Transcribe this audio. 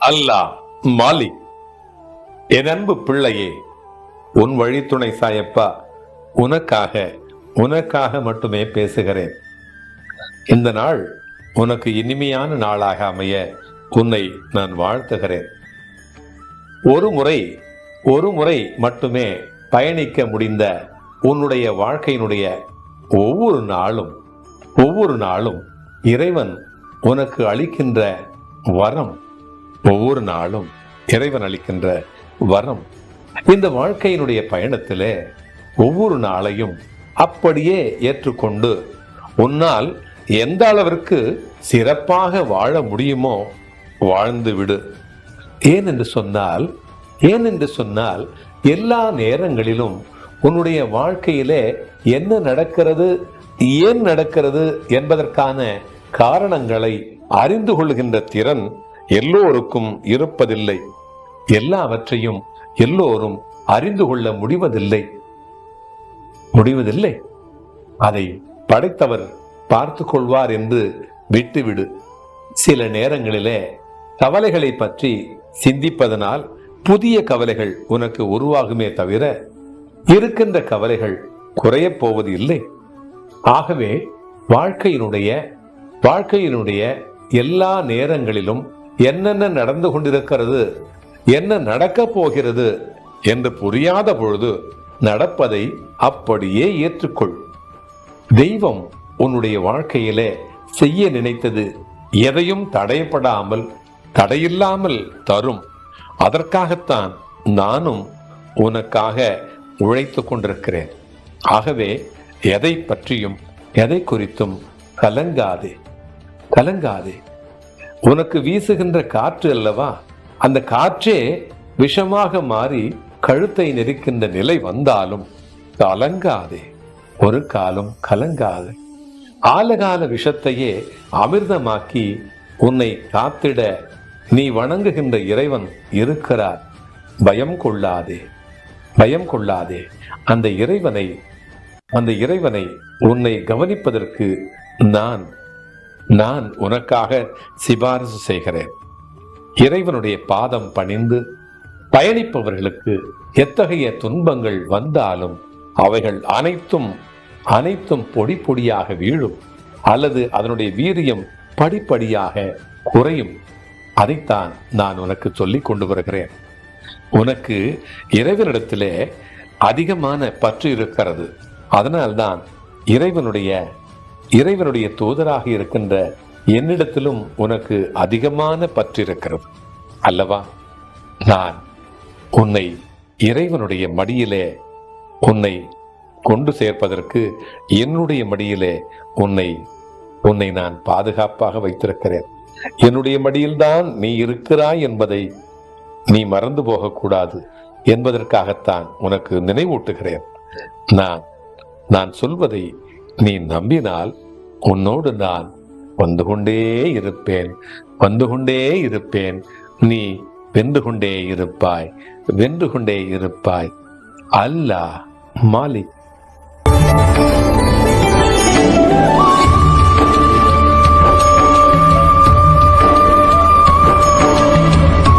அல்லாஹ் மாலிக். என் அன்பு பிள்ளையே, உன் வழித்துணை சாயப்பா உனக்காக மட்டுமே பேசுகிறேன். இந்த நாள் உனக்கு இனிமையான நாளாக அமைய உன்னை நான் வாழ்த்துகிறேன். ஒரு முறை மட்டுமே பயணிக்க முடிந்த உன்னுடைய வாழ்க்கையினுடைய ஒவ்வொரு நாளும் இறைவன் உனக்கு அளிக்கின்ற வரம். ஒவ்வொரு நாளும் இறைவன் அளிக்கின்ற வரம். இந்த வாழ்க்கையினுடைய பயணத்திலே ஒவ்வொரு நாளையும் அப்படியே ஏற்றுக்கொண்டு உன்னால் எந்த அளவிற்கு சிறப்பாக வாழ முடியுமோ வாழ்ந்து விடு. ஏன் என்று சொன்னால் எல்லா நேரங்களிலும் உன்னுடைய வாழ்க்கையிலே என்ன நடக்கிறது, ஏன் நடக்கிறது என்பதற்கான காரணங்களை அறிந்து கொள்கின்ற திறன் எல்லோருக்கும் இருப்பதில்லை. எல்லாவற்றையும் எல்லோரும் அறிந்து கொள்ள முடிவதில்லை. அதை படைத்தவர் பார்த்து கொள்வார் என்று விட்டுவிடு. சில நேரங்களிலே கவலைகளை பற்றி சிந்திப்பதனால் புதிய கவலைகள் உனக்கு உருவாகுமே தவிர இருக்கின்ற கவலைகள் குறையப் போவது இல்லை. ஆகவே வாழ்க்கையினுடைய எல்லா நேரங்களிலும் என்னென்ன நடந்து கொண்டிருக்கிறது, என்ன நடக்கப் போகிறது என்று புரியாத பொழுது நடப்பதை அப்படியே ஏற்றுக்கொள். தெய்வம் உன்னுடைய வாழ்க்கையிலே செய்ய நினைத்தது எதையும் தடையில்லாமல் தரும். அதற்காகத்தான் நானும் உனக்காக உழைத்துக் கொண்டிருக்கிறேன். ஆகவே எதை பற்றியும் எதை குறித்தும் கலங்காதே. உனக்கு வீசுகின்ற காற்று அல்லவா, அந்த காற்றே விஷமாக மாறி கழுத்தை நெரிக்கின்ற நிலை வந்தாலும் கலங்காதே, ஒரு காலம் கலங்காதே. ஆலகால விஷத்தையே அமிர்தமாக்கி உன்னை காத்திட நீ வணங்குகின்ற இறைவன் இருக்கிறார். பயம் கொள்ளாதே. அந்த இறைவனை உன்னை கவனிப்பதற்கு நான் உனக்காக சிபாரிசு செய்கிறேன். இறைவனுடைய பாதம் பணிந்து பயணிப்பவர்களுக்கு எத்தகைய துன்பங்கள் வந்தாலும் அவைகள் அனைத்தும் பொடி பொடியாக வீழும், அல்லது அதனுடைய வீரியம் படிப்படியாக குறையும். அதைத்தான் நான் உனக்கு சொல்லிக் கொண்டு வருகிறேன். உனக்கு இறைவனிடத்திலே அதிகமான பற்று இருக்கிறது. அதனால்தான் இறைவனுடைய தூதராக இருக்கின்ற என்னிடத்திலும் உனக்கு அதிகமான பற்று இருக்கிறது அல்லவா? நான் உன்னை இறைவனுடைய மடியிலே உன்னை கொண்டு சேர்ப்பதற்கு என்னுடைய மடியிலே உன்னை நான் பாதுகாப்பாக வைத்திருக்கிறேன். என்னுடைய மடியில்தான் நீ இருக்கிறாய் என்பதை நீ மறந்து போகக்கூடாது என்பதற்காகத்தான் உனக்கு நினைவூட்டுகிறேன். நான் சொல்வதை நீ நம்பினால் உன்னோடு நான் வந்து கொண்டே இருப்பேன். நீ வென்று கொண்டே இருப்பாய். அல்லாஹ் மாலிக்.